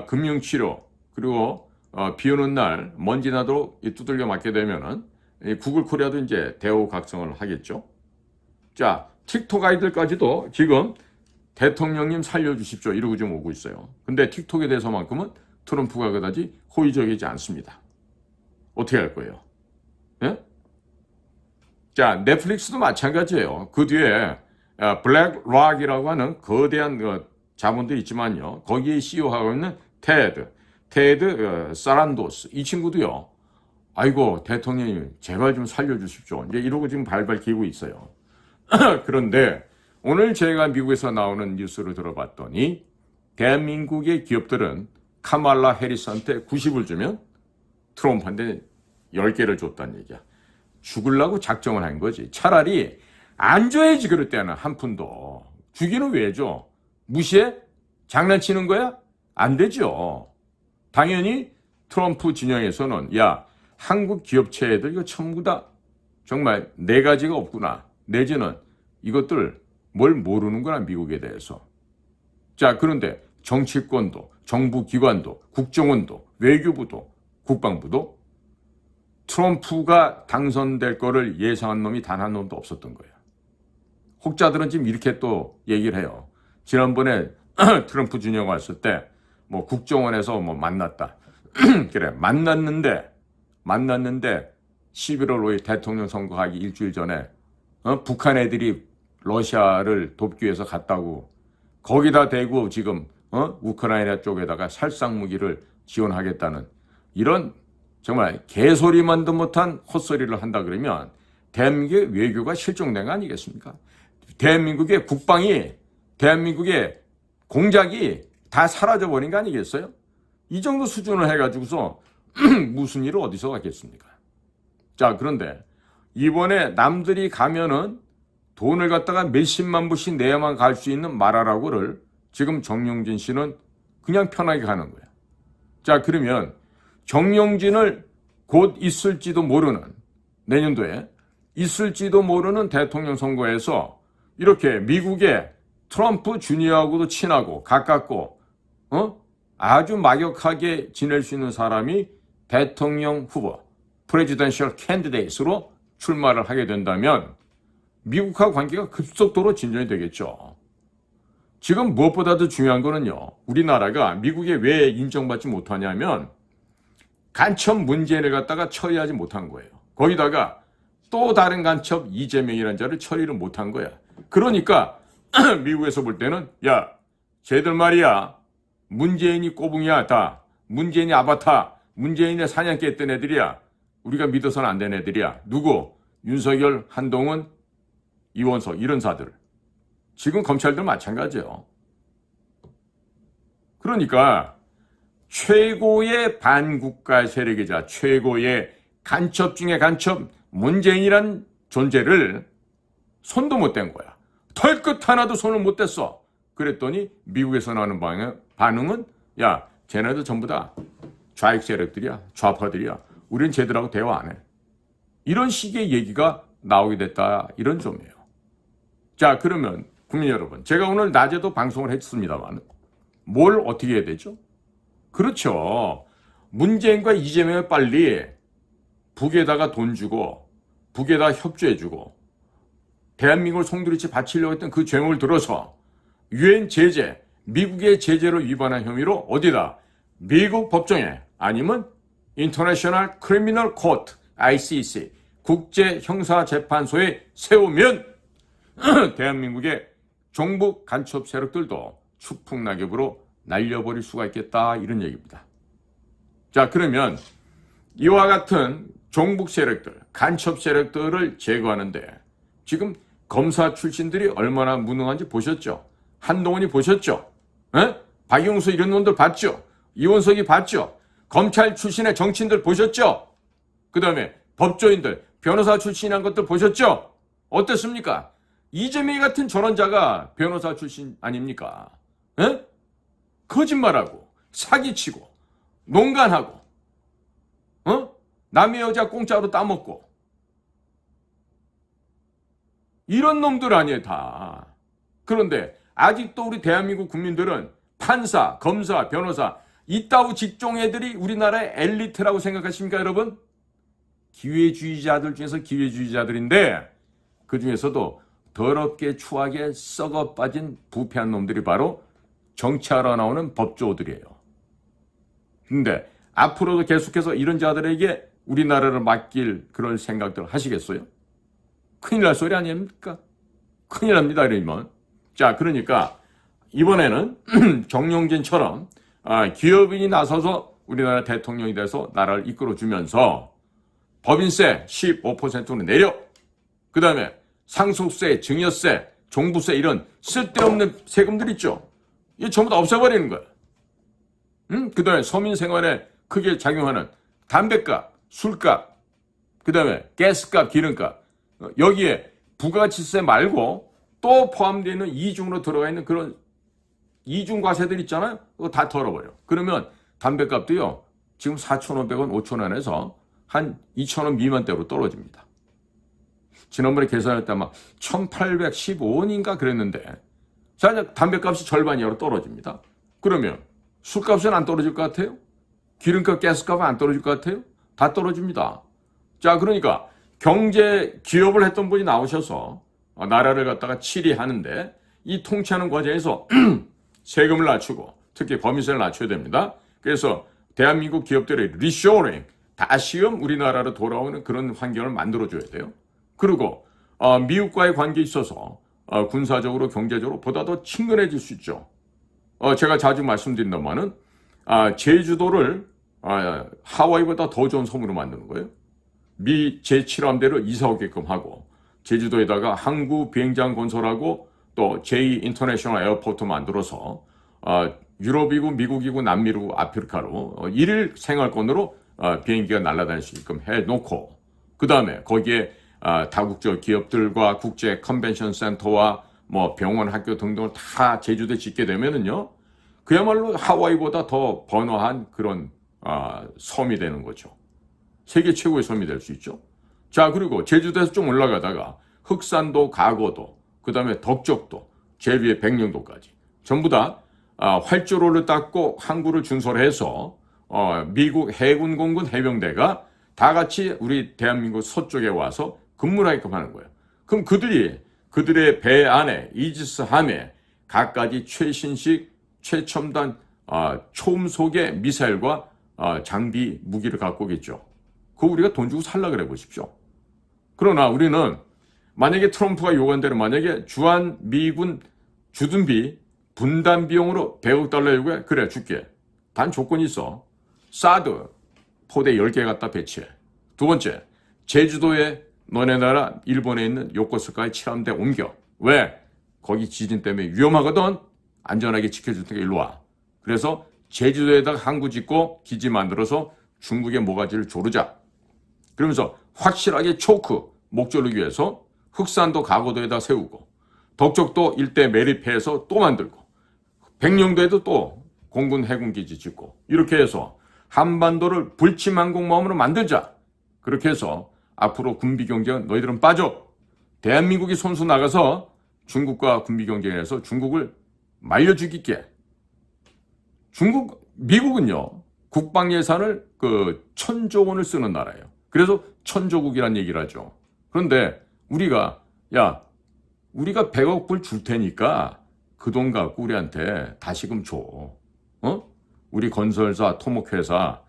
금융치료 그리고 비 오는 날 먼지 나도록 두들겨 맞게 되면은 이 구글 코리아도 이제 대우각성을 하겠죠. 자, 틱톡 아이들까지도 지금 대통령님 살려주십시오 이러고 좀 오고 있어요. 근데 틱톡에 대해서만큼은 트럼프가 그다지 호의적이지 않습니다. 어떻게 할 거예요? 예? 자, 넷플릭스도 마찬가지예요. 그 뒤에 블랙락이라고 하는 거대한 자본도 있지만요. 거기에 CEO하고 있는 테드 사란도스 이 친구도요. 아이고 대통령님 제발 좀 살려주십시오. 이제 이러고 지금 발발 기고 있어요. 그런데 오늘 제가 미국에서 나오는 뉴스를 들어봤더니 대한민국의 기업들은 카말라 해리스한테 90을 주면 트럼프한테 10개를 줬다는 얘기야. 죽으려고 작정을 한 거지. 차라리 안 줘야지 그럴 때는 한 푼도. 주기는 왜 줘? 무시해? 장난치는 거야? 안 되죠. 당연히 트럼프 진영에서는 야 한국 기업체들 이거 전부 다 정말 네 가지가 없구나. 내지는 이것들 뭘 모르는구나 미국에 대해서. 자 그런데 정치권도 정부기관도 국정원도 외교부도 국방부도 트럼프가 당선될 거를 예상한 놈이 단 한 놈도 없었던 거예요. 혹자들은 지금 이렇게 또 얘기를 해요. 지난번에 트럼프 진영 왔을 때 뭐 국정원에서 뭐 만났다. 그래 만났는데 11월 5일 대통령 선거하기 일주일 전에 북한 애들이 러시아를 돕기 위해서 갔다고 거기다 대고 지금 우크라이나 쪽에다가 살상무기를 지원하겠다는 이런 정말 개소리만도 못한 헛소리를 한다 그러면 대한민국의 외교가 실종된 거 아니겠습니까? 대한민국의 국방이 대한민국의 공작이 다 사라져버린 거 아니겠어요? 이 정도 수준을 해가지고서 무슨 일을 어디서 하겠습니까? 자 그런데 이번에 남들이 가면은 돈을 갖다가 몇십만 불씩 내야만 갈 수 있는 마라라고를 지금 정용진 씨는 그냥 편하게 가는 거야. 자 그러면 정용진을 곧 있을지도 모르는 내년도에 있을지도 모르는 대통령 선거에서 이렇게 미국의 트럼프 주니어하고도 친하고 가깝고 아주 막역하게 지낼 수 있는 사람이 대통령 후보 프레지던셜 캔디데이트로 출마를 하게 된다면 미국과 관계가 급속도로 진전이 되겠죠. 지금 무엇보다도 중요한 거는요. 우리나라가 미국에 왜 인정받지 못하냐면 간첩 문제를 갖다가 처리하지 못한 거예요. 거기다가 또 다른 간첩 이재명이라는 자를 처리를 못한 거야. 그러니까 미국에서 볼 때는 야 쟤들 말이야 문재인이 꼬붕이야 다 문재인이 아바타 문재인의 사냥개 했던 애들이야. 우리가 믿어서는 안 되는 애들이야. 누구? 윤석열, 한동훈, 이원석 이런 사들. 지금 검찰들 마찬가지예요. 그러니까 최고의 반국가 세력이자 최고의 간첩 중에 간첩 문재인이란 존재를 손도 못 댄 거야. 털끝 하나도 손을 못 댔어. 그랬더니 미국에서 나오는 반응은 야 쟤네들 전부 다 좌익 세력들이야. 좌파들이야. 우린 쟤들하고 대화 안 해. 이런 식의 얘기가 나오게 됐다. 이런 점이에요. 자 그러면 국민 여러분 제가 오늘 낮에도 방송을 했습니다만 뭘 어떻게 해야 되죠? 그렇죠. 문재인과 이재명을 빨리 북에다가 돈 주고 북에다 협조해주고 대한민국을 송두리째 바치려고 했던 그 죄목을 들어서 유엔 제재, 미국의 제재를 위반한 혐의로 어디다? 미국 법정에 아니면 인터내셔널 크리미널 코트 ICC 국제형사재판소에 세우면 대한민국의 종북 간첩 세력들도 추풍낙엽으로 날려버릴 수가 있겠다 이런 얘기입니다. 자 그러면 이와 같은 종북 세력들, 간첩 세력들을 제거하는데 지금 검사 출신들이 얼마나 무능한지 보셨죠? 한동훈이 보셨죠? 박용수 이런 놈들 봤죠? 이원석이 봤죠? 검찰 출신의 정치인들 보셨죠? 그 다음에 법조인들, 변호사 출신한 것들 보셨죠? 어땠습니까? 이재명 같은 전원자가 변호사 출신 아닙니까? 거짓말하고 사기치고 농간하고 남의 여자 공짜로 따먹고 이런 놈들 아니에요, 다. 그런데 아직도 우리 대한민국 국민들은 판사, 검사, 변호사, 이따위 직종 애들이 우리나라의 엘리트라고 생각하십니까, 여러분? 기회주의자들 중에서 기회주의자들인데 그 중에서도 더럽게 추하게 썩어 빠진 부패한 놈들이 바로 정치하러 나오는 법조들이에요. 근데 앞으로도 계속해서 이런 자들에게 우리나라를 맡길 그런 생각들 하시겠어요? 큰일 날 소리 아닙니까? 큰일 납니다, 이러면. 자, 그러니까 이번에는 정용진처럼 기업인이 나서서 우리나라 대통령이 돼서 나라를 이끌어주면서 법인세 15%는 내려, 그 다음에 상속세, 증여세, 종부세 이런 쓸데없는 세금들 있죠. 이거 전부 다 없애버리는 거야. 그 다음에 서민 생활에 크게 작용하는 담배값, 술값, 그 다음에 가스값, 기름값, 여기에 부가가치세 말고 또 포함되어 있는 이중으로 들어가 있는 그런 이중과세들 있잖아요. 그거 다 털어버려. 그러면 담배값도요, 지금 4,500원, 5,000원에서 한 2,000원 미만대로 떨어집니다. 지난번에 계산할 때 아마 1,815원인가 그랬는데, 자, 담배값이 절반 이하로 떨어집니다. 그러면 술값은 안 떨어질 것 같아요? 기름값, 가스값은 안 떨어질 것 같아요? 다 떨어집니다. 자, 그러니까 경제 기업을 했던 분이 나오셔서 나라를 갖다가 치리하는데 이 통치하는 과정에서 세금을 낮추고 특히 법인세를 낮춰야 됩니다. 그래서 대한민국 기업들의 리쇼링, 다시금 우리나라로 돌아오는 그런 환경을 만들어줘야 돼요. 그리고 미국과의 관계에 있어서 군사적으로 경제적으로 보다 더 친근해질 수 있죠. 제가 자주 말씀드린다마는 제주도를 하와이보다 더 좋은 섬으로 만드는 거예요. 미 제7함대를 이사 오게끔 하고 제주도에다가 항구 비행장 건설하고 또 제2 인터내셔널 에어포트 만들어서 유럽이고 미국이고 남미고 아프리카로 일일 생활권으로 비행기가 날아다닐 수 있게끔 해놓고 그 다음에 거기에 다국적 기업들과 국제 컨벤션 센터와 뭐 병원, 학교 등등을 다 제주도에 짓게 되면은요, 그야말로 하와이보다 더 번화한 그런 섬이 되는 거죠. 세계 최고의 섬이 될 수 있죠. 자, 그리고 제주도에서 좀 올라가다가 흑산도, 가거도, 그 다음에 덕적도, 제일 위에 백령도까지 전부 다 활주로를 닦고 항구를 준설해서 미국 해군 공군 해병대가 다 같이 우리 대한민국 서쪽에 와서 근무를 하게끔 하는 거예요. 그럼 그들의 배 안에 이지스 함에 갖가지 최신식 최첨단 초음속의 미사일과 장비 무기를 갖고 오겠죠. 그거 우리가 돈 주고 살라 그래 보십시오. 그러나 우리는 만약에 트럼프가 요구한 대로 만약에 주한 미군 주둔비 분담 비용으로 100억 달러 요구해. 그래 줄게. 단 조건이 있어. 사드 포대 10개 갖다 배치해. 두 번째, 제주도에 너네 나라 일본에 있는 요코스카의 칠함대 옮겨. 왜? 거기 지진 때문에 위험하거든. 안전하게 지켜줄 테니까 일로 와. 그래서 제주도에다가 항구 짓고 기지 만들어서 중국의 모가지를 조르자. 그러면서 확실하게 초크 목조르기 위해서 흑산도 가고도에다 세우고 덕적도 일대 매립해서 또 만들고 백령도에도 또 공군 해군 기지 짓고 이렇게 해서 한반도를 불침항공모함으로 만들자. 그렇게 해서 앞으로 군비 경쟁은 너희들은 빠져. 대한민국이 손수 나가서 중국과 군비 경쟁에서 중국을 말려 죽이게. 미국은요, 국방 예산을 1,000조 원을 쓰는 나라예요. 그래서 천조국이란 얘기를 하죠. 그런데 우리가 100억 불 줄 테니까 그 돈 갖고 우리한테 다시금 줘. 우리 건설사, 토목회사,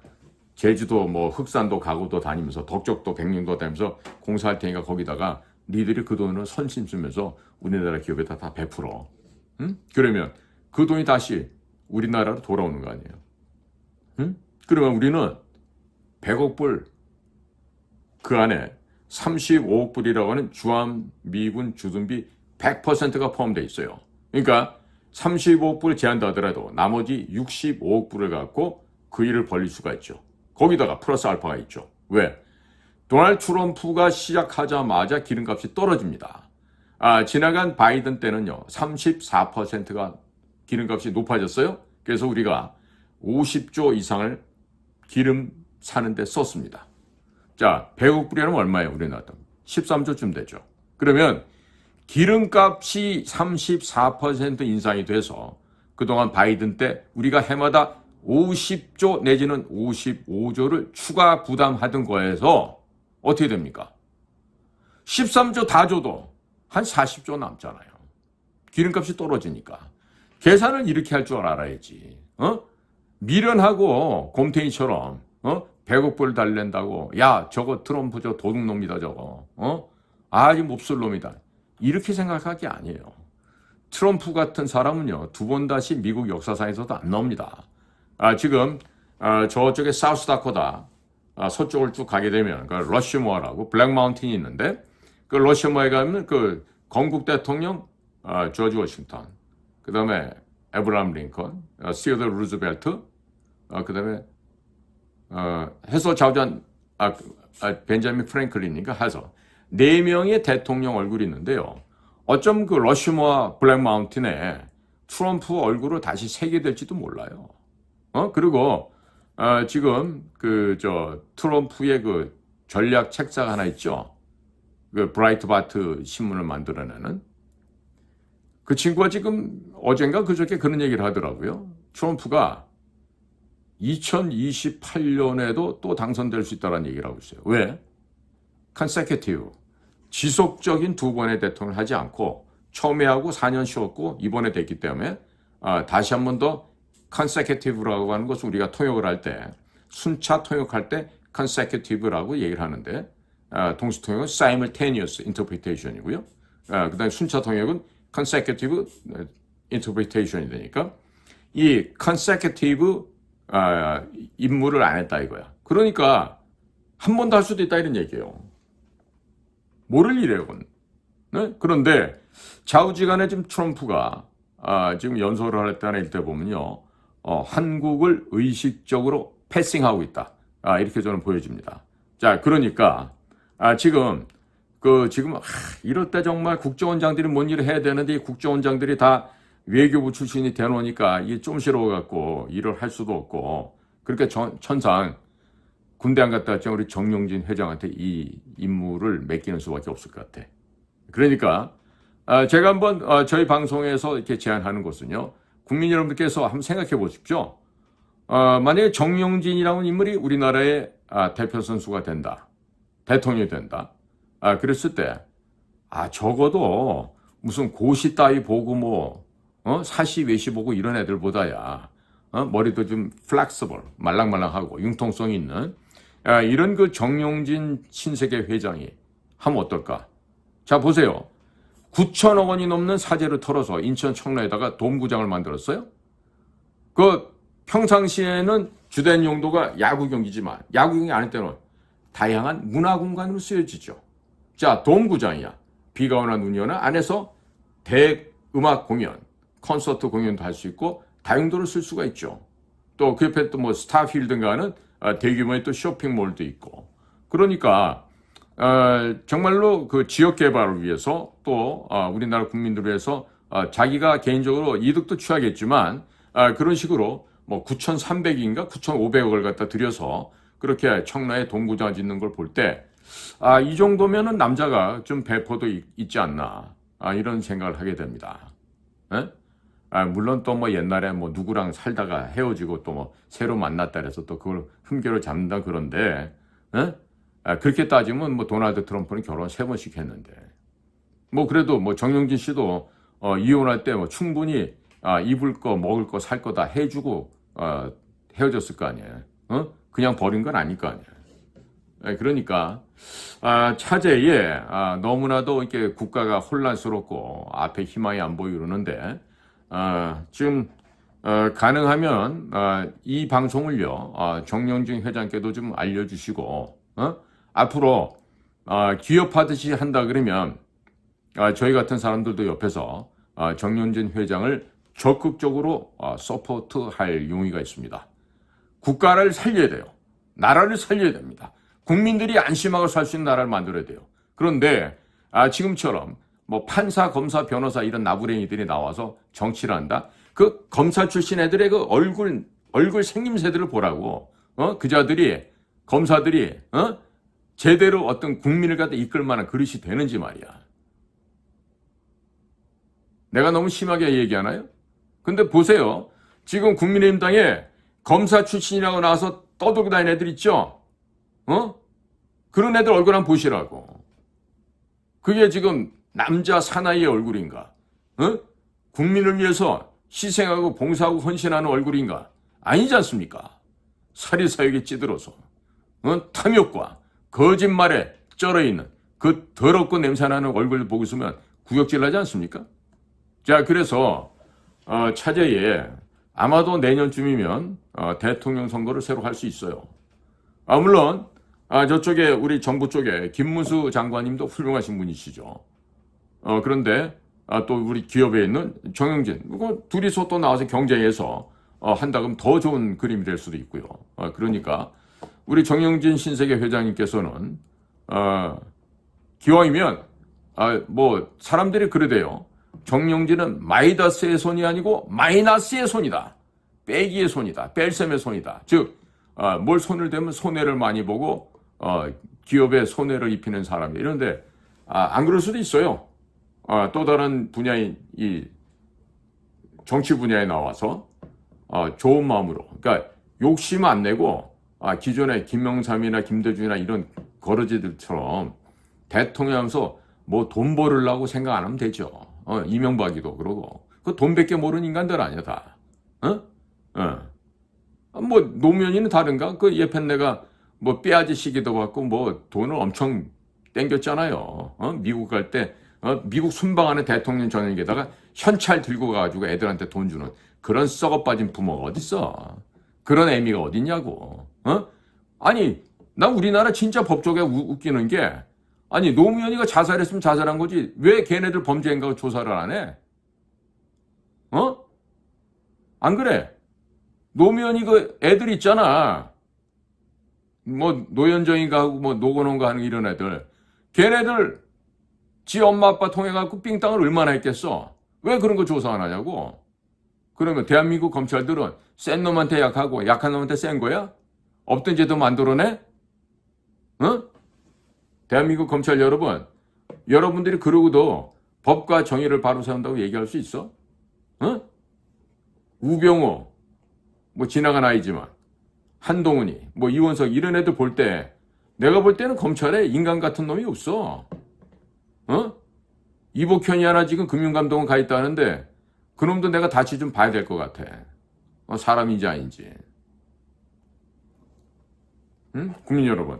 제주도 흑산도 가구도 다니면서 덕적도 백령도 다니면서 공사할 테니까 거기다가 니들이 그 돈을 선심 쓰면서 우리나라 기업에다 다 베풀어. 그러면 그 돈이 다시 우리나라로 돌아오는 거 아니에요. 그러면 우리는 100억 불 그 안에 35억 불이라고 하는 주한 미군 주둔비 100%가 포함되어 있어요. 그러니까 35억 불을 제한하더라도 나머지 65억 불을 갖고 그 일을 벌릴 수가 있죠. 거기다가 플러스 알파가 있죠. 왜? 도널드 트럼프가 시작하자마자 기름값이 떨어집니다. 지나간 바이든 때는요, 34%가 기름값이 높아졌어요. 그래서 우리가 50조 이상을 기름 사는데 썼습니다. 자, 100억 불이면 얼마예요? 우리나라 13조쯤 되죠. 그러면 기름값이 34% 인상이 돼서 그동안 바이든 때 우리가 해마다 50조 내지는 55조를 추가 부담하던 거에서 어떻게 됩니까? 13조 다 줘도 한 40조 남잖아요. 기름값이 떨어지니까. 계산을 이렇게 할 줄 알아야지. 미련하고 곰탱이처럼 100억 불 달랜다고 야 저거 트럼프 저 도둑놈이다 저거 아주 몹쓸 놈이다. 이렇게 생각할 게 아니에요. 트럼프 같은 사람은요 2번 다시 미국 역사상에서도 안 나옵니다. 지금 저쪽에 사우스다코다 서쪽을 쭉 가게 되면 그 러시모어라고 블랙 마운틴이 있는데 그 러시모어에 가면 그 건국 대통령 조지 워싱턴, 그 다음에 에브라함 링컨, 시어더 루즈벨트, 그 다음에 해서 좌우전 벤자민 프랭클린인가 해서 4명의 대통령 얼굴이 있는데요. 어쩜 그 러시모어 블랙 마운틴에 트럼프 얼굴을 다시 새게 될지도 몰라요. 그리고 지금 트럼프의 그 전략 책자가 하나 있죠. 그 브라이트바트 신문을 만들어내는 그 친구가 지금 어젠가 그저께 그런 얘기를 하더라고요. 트럼프가 2028년에도 또 당선될 수 있다는 얘기를 하고 있어요. 왜? consecutive, 지속적인 2번의 대통령을 하지 않고 처음에 하고 4년 쉬었고 이번에 됐기 때문에 다시 한 번 더 consecutive라고 하는 것을 우리가 통역을 할 때 순차 통역할 때 consecutive라고 얘기를 하는데 동시 통역은 simultaneous interpretation이고요. 그다음에 순차 통역은 consecutive interpretation이 되니까 이 consecutive 임무를 안 했다 이거야. 그러니까 한 번 더 할 수도 있다 이런 얘기예요. 모를 일이에요. 네? 그런데 좌우지간에 지금 트럼프가 지금 연설을 할 때 보면요. 한국을 의식적으로 패싱하고 있다. 이렇게 저는 보여집니다. 자, 그러니까 지금 이럴 때 정말 국정원장들이 뭔 일을 해야 되는데 이 국정원장들이 다 외교부 출신이 되놓으니까 이게 좀 싫어갖고 일을 할 수도 없고 그렇게 천상 군대 안 갔다 왔지만 우리 정용진 회장한테 이 임무를 맡기는 수밖에 없을 것 같아. 그러니까 제가 한번 저희 방송에서 이렇게 제안하는 것은요. 국민 여러분들께서 한번 생각해 보십시오. 만약에 정용진이라는 인물이 우리나라의 대표 선수가 된다. 대통령이 된다. 그랬을 때 적어도 무슨 고시 따위 보고 사시 외시 보고 이런 애들보다야 머리도 좀 플렉서블 말랑말랑하고 융통성 있는 이런 그 정용진 신세계 회장이 하면 어떨까? 자 보세요. 9천억 원이 넘는 사재를 털어서 인천 청라에다가 돔구장을 만들었어요. 그 평상시에는 주된 용도가 야구 경기지만 야구 경기 아닐 때는 다양한 문화 공간으로 쓰여지죠. 자 돔구장이야. 비가 오나 눈이 오나 안에서 대음악 공연, 콘서트 공연도 할 수 있고 다용도로 쓸 수가 있죠. 또 그 옆에 또 뭐 스타필드인가 하는 대규모의 또 쇼핑몰도 있고. 그러니까 정말로 그 지역 개발을 위해서 또 우리나라 국민들을 위해서 자기가 개인적으로 이득도 취하겠지만 그런 식으로 뭐 9,300인가 9,500억을 갖다 들여서 그렇게 청라에 동구장 짓는 걸 볼 때 이 정도면은 남자가 좀 배포도 있지 않나 이런 생각을 하게 됩니다. 에? 물론 또 뭐 옛날에 뭐 누구랑 살다가 헤어지고 또 뭐 새로 만났다 해서 또 그걸 흠결을 잡는다 그런데 그렇게 따지면 뭐 도널드 트럼프는 결혼 3번씩 했는데 뭐 그래도 뭐 정용진 씨도 이혼할 때 뭐 충분히 입을 거 먹을 거 살 거 다 해주고 헤어졌을 거 아니에요. 그냥 버린 건 아닐 거 아니에요. 그러니까 차제에 너무나도 이렇게 국가가 혼란스럽고 앞에 희망이 안 보이고 그러는데 지금 가능하면 이 방송을요 정용진 회장께도 좀 알려주시고 앞으로 기업하듯이 한다 그러면 저희 같은 사람들도 옆에서 정용진 회장을 적극적으로 서포트할 용의가 있습니다. 국가를 살려야 돼요. 나라를 살려야 됩니다. 국민들이 안심하고 살 수 있는 나라를 만들어야 돼요. 그런데 지금처럼 뭐 판사, 검사, 변호사 이런 나부랭이들이 나와서 정치를 한다. 그 검사 출신 애들의 그 얼굴 생김새들을 보라고. 그자들이 검사들이 제대로 어떤 국민을 갖다 이끌 만한 그릇이 되는지 말이야. 내가 너무 심하게 얘기하나요? 근데 보세요. 지금 국민의힘당에 검사 출신이라고 나와서 떠들고 다니는 애들 있죠? 그런 애들 얼굴 한번 보시라고. 그게 지금 남자 사나이의 얼굴인가? 국민을 위해서 희생하고 봉사하고 헌신하는 얼굴인가? 아니지 않습니까? 사리사욕에 찌들어서 탐욕과 거짓말에 쩔어있는 그 더럽고 냄새나는 얼굴을 보고 있으면 구역질 나지 않습니까? 자, 그래서 차제에 아마도 내년쯤이면 대통령 선거를 새로 할 수 있어요. 물론 저쪽에 우리 정부 쪽에 김문수 장관님도 훌륭하신 분이시죠. 그런데 또 우리 기업에 있는 정영진, 둘이서 또 나와서 경쟁해서 한다 그러면 더 좋은 그림이 될 수도 있고요. 그러니까 우리 정영진 신세계 회장님께서는 기왕이면 뭐 사람들이 그러대요. 정영진은 마이다스의 손이 아니고 마이너스의 손이다. 빼기의 손이다. 뺄셈의 손이다. 즉 뭘 손을 대면 손해를 많이 보고 기업에 손해를 입히는 사람이 이런데 안 그럴 수도 있어요. 또 다른 분야인 이 정치 분야에 나와서 좋은 마음으로, 그러니까 욕심 안 내고 기존의 김명삼이나 김대중이나 이런 거러지들처럼 대통령하면서 뭐 돈 벌으려고 생각 안 하면 되죠. 이명박이도 그러고 그 돈밖에 모르는 인간들 아니야 다. 뭐 노무현이는 다른가? 그 예편내가 뭐 빼앗으시기도 받고 뭐 돈을 엄청 땡겼잖아요. 미국 갈 때 미국 순방하는 대통령 전역에다가 현찰 들고 가가지고 애들한테 돈 주는 그런 썩어 빠진 부모가 어딨어? 그런 애미가 어딨냐고. 아니 나 우리나라 진짜 법조계 웃기는 게 아니 노무현이가 자살했으면 자살한 거지 왜 걔네들 범죄인가 조사를 안 해? 안 그래? 노무현이 그 애들 있잖아. 뭐 노현정이가 하고 뭐 노건원가 하는 이런 애들. 걔네들 지 엄마 아빠 통해갖고 삥땅을 얼마나 했겠어? 왜 그런 거 조사 안 하냐고? 그러면 대한민국 검찰들은 센 놈한테 약하고 약한 놈한테 센 거야? 없던 제도 만들어내? 대한민국 검찰 여러분, 여러분들이 그러고도 법과 정의를 바로 세운다고 얘기할 수 있어? 우병우, 뭐 지나간 아이지만 한동훈이, 뭐 이원석 이런 애들 볼 때 내가 볼 때는 검찰에 인간 같은 놈이 없어. 이복현이 하나 지금 금융감독원 가 있다는데 그놈도 내가 다시 좀 봐야 될 것 같아. 사람인지 아닌지. 국민 여러분.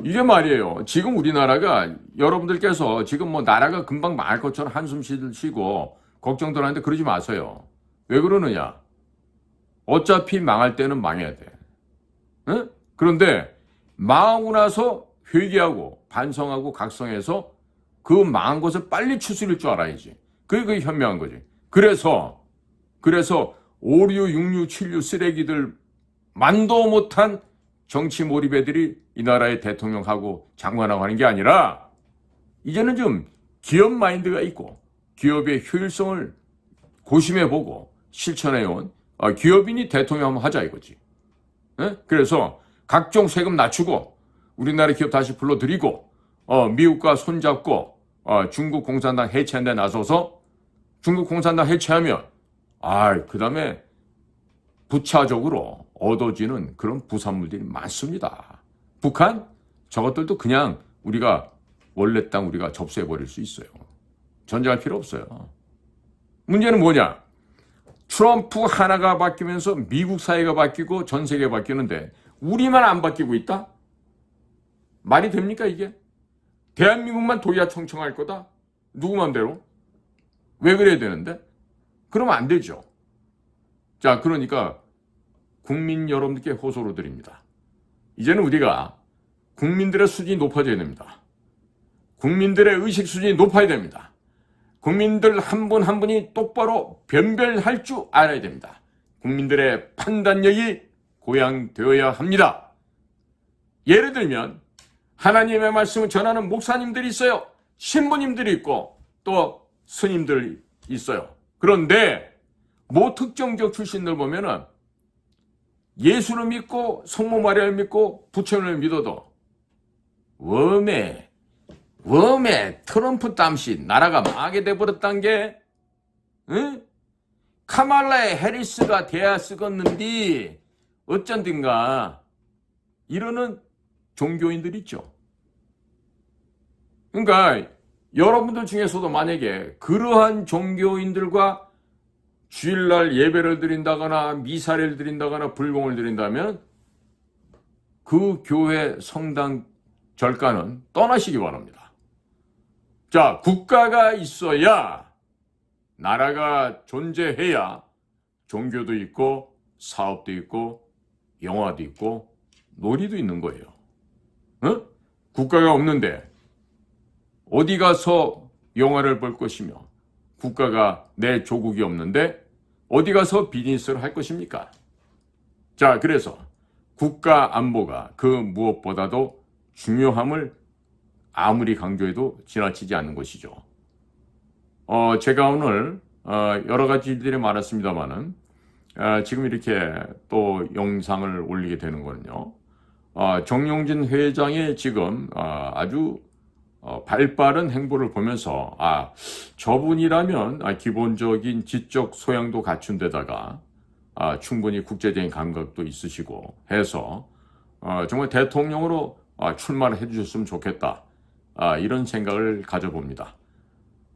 이게 말이에요. 지금 우리나라가 여러분들께서 지금 뭐 나라가 금방 망할 것처럼 한숨 쉬고 걱정들 하는데 그러지 마세요. 왜 그러느냐? 어차피 망할 때는 망해야 돼. 그런데 망하고 나서 회개하고 반성하고 각성해서 그 망한 것을 빨리 추스릴 줄 알아야지. 그게 현명한 거지. 그래서 56, 66, 76 쓰레기들 만도 못한 정치 몰입 애들이 이 나라의 대통령하고 장관하고 하는 게 아니라 이제는 좀 기업 마인드가 있고 기업의 효율성을 고심해보고 실천해온 기업인이 대통령 한번 하자 이거지. 그래서 각종 세금 낮추고 우리나라 기업 다시 불러들이고 미국과 손잡고 중국 공산당 해체하는 데 나서서 중국 공산당 해체하면 그 다음에 부차적으로 얻어지는 그런 부산물들이 많습니다. 북한 저것들도 그냥 우리가 원래 땅 우리가 접수해버릴 수 있어요. 전쟁할 필요 없어요. 문제는 뭐냐? 트럼프 하나가 바뀌면서 미국 사회가 바뀌고 전 세계가 바뀌는데 우리만 안 바뀌고 있다? 말이 됩니까 이게? 대한민국만 도리야 청청할 거다? 누구 맘대로? 왜 그래야 되는데? 그러면 안 되죠. 자, 그러니까 국민 여러분들께 호소로 드립니다. 이제는 우리가 국민들의 수준이 높아져야 됩니다. 국민들의 의식 수준이 높아야 됩니다. 국민들 한 분 한 분이 똑바로 변별할 줄 알아야 됩니다. 국민들의 판단력이 고양되어야 합니다. 예를 들면 하나님의 말씀을 전하는 목사님들이 있어요. 신부님들이 있고 또 스님들이 있어요. 그런데 모 특정 지역 출신들 보면은 예수를 믿고 성모 마리아를 믿고 부처님을 믿어도 웜에 트럼프 땀시 나라가 망하게 돼버렸다는 게 응? 카말라 해리스가 돼야 쓰겄는디 어쩐든가 이러는 종교인들 있죠. 그러니까 여러분들 중에서도 만약에 그러한 종교인들과 주일날 예배를 드린다거나 미사를 드린다거나 불공을 드린다면 그 교회 성당 절간은 떠나시기 바랍니다. 자, 국가가 있어야 나라가 존재해야 종교도 있고 사업도 있고 영화도 있고 놀이도 있는 거예요. 어? 국가가 없는데 어디 가서 영화를 볼 것이며 국가가 내 조국이 없는데 어디 가서 비즈니스를 할 것입니까? 자, 그래서 국가 안보가 그 무엇보다도 중요함을 아무리 강조해도 지나치지 않는 것이죠. 제가 오늘 여러 가지 일들이 많았습니다만은 지금 이렇게 또 영상을 올리게 되는 거는요. 정용진 회장의 지금 아주 발빠른 행보를 보면서 저분이라면 기본적인 지적 소양도 갖춘 데다가 충분히 국제적인 감각도 있으시고 해서 정말 대통령으로 출마를 해주셨으면 좋겠다. 이런 생각을 가져봅니다.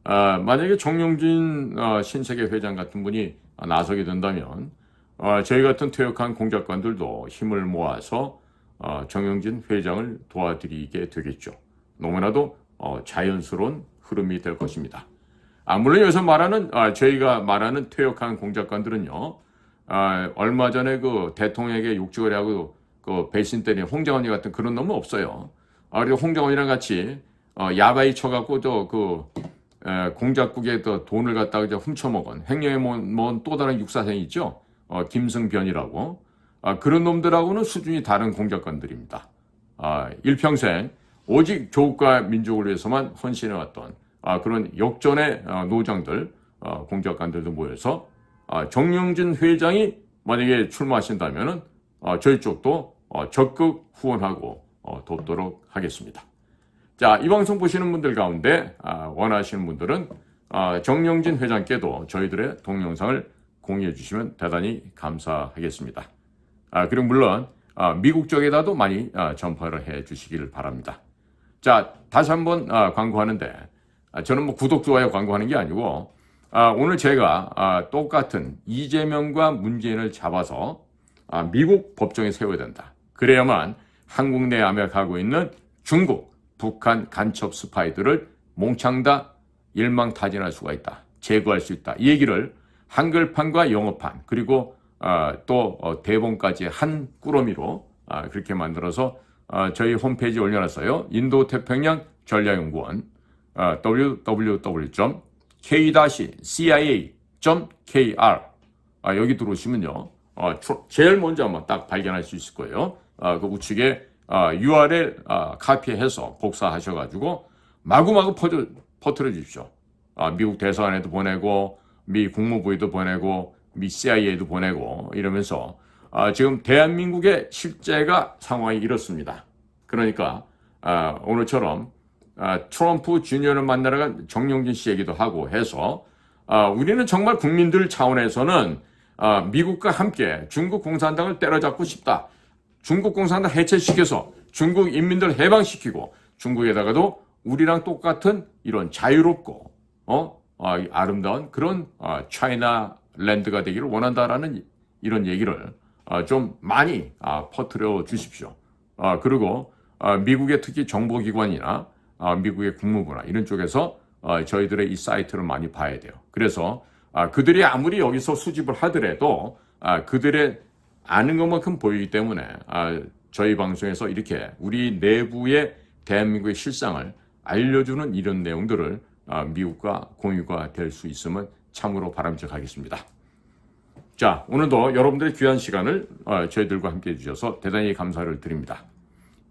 만약에 정용진 신세계 회장 같은 분이 나서게 된다면 저희 같은 퇴역한 공작관들도 힘을 모아서 정용진 회장을 도와드리게 되겠죠. 너무나도 자연스러운 흐름이 될 것입니다. 물론 여기서 말하는 저희가 말하는 퇴역한 공작관들은요. 얼마 전에 그 대통령에게 욕지거리 하고 그 배신 때린 홍장원이 같은 그런 놈은 없어요. 그리고 홍장원이랑 같이 야바이 쳐갖고 공작국에 돈을 갖다가 이제 훔쳐먹은 횡령에 먹은 또 다른 육사생이 있죠. 김승변이라고. 그런 놈들하고는 수준이 다른 공작관들입니다. 일평생 오직 조국과 민족을 위해서만 헌신해왔던 그런 역전의 노장들, 공작관들도 모여서 정용진 회장이 만약에 출마하신다면은 저희 쪽도 적극 후원하고 돕도록 하겠습니다. 자, 이 방송 보시는 분들 가운데 원하시는 분들은 정용진 회장께도 저희들의 동영상을 공유해 주시면 대단히 감사하겠습니다. 그리고 물론 미국 쪽에다도 많이 전파를 해 주시길 바랍니다. 자, 다시 한번 광고하는데 저는 뭐 구독, 좋아요 광고하는 게 아니고 오늘 제가 똑같은 이재명과 문재인을 잡아서 미국 법정에 세워야 된다. 그래야만 한국 내 암약하고 있는 중국, 북한 간첩 스파이들을 몽창 다 일망타진할 수가 있다. 제거할 수 있다. 이 얘기를 한글판과 영어판 그리고 또 대본까지 한 꾸러미로 그렇게 만들어서 저희 홈페이지에 올려놨어요. 인도태평양 전략연구원 www.k-cia.kr 여기 들어오시면요. 제일 먼저 한번 딱 발견할 수 있을 거예요. 그 우측에 URL 카피해서 복사하셔가지고 마구마구 퍼뜨려 주십시오. 미국 대사관에도 보내고 미 국무부에도 보내고 미 CIA에도 보내고 이러면서 지금 대한민국의 실제가 상황이 이렇습니다. 그러니까 오늘처럼 트럼프 주니어를 만나러 간 정용진 씨 얘기도 하고 해서 우리는 정말 국민들 차원에서는 미국과 함께 중국 공산당을 때려잡고 싶다. 중국 공산당 해체시켜서 중국 인민들 해방시키고 중국에다가도 우리랑 똑같은 이런 자유롭고 아름다운 그런 차이나 랜드가 되기를 원한다라는 이런 얘기를 좀 많이 퍼뜨려 주십시오. 그리고 미국의 특히 정보기관이나 미국의 국무부나 이런 쪽에서 저희들의 이 사이트를 많이 봐야 돼요. 그래서 그들이 아무리 여기서 수집을 하더라도 그들의 아는 것만큼 보이기 때문에 저희 방송에서 이렇게 우리 내부의 대한민국의 실상을 알려주는 이런 내용들을 미국과 공유가 될 수 있으면 참으로 바람직하겠습니다. 자, 오늘도 여러분들의 귀한 시간을 저희들과 함께 해주셔서 대단히 감사를 드립니다.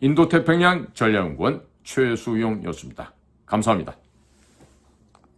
인도태평양 전략연구원 최수용이었습니다. 감사합니다.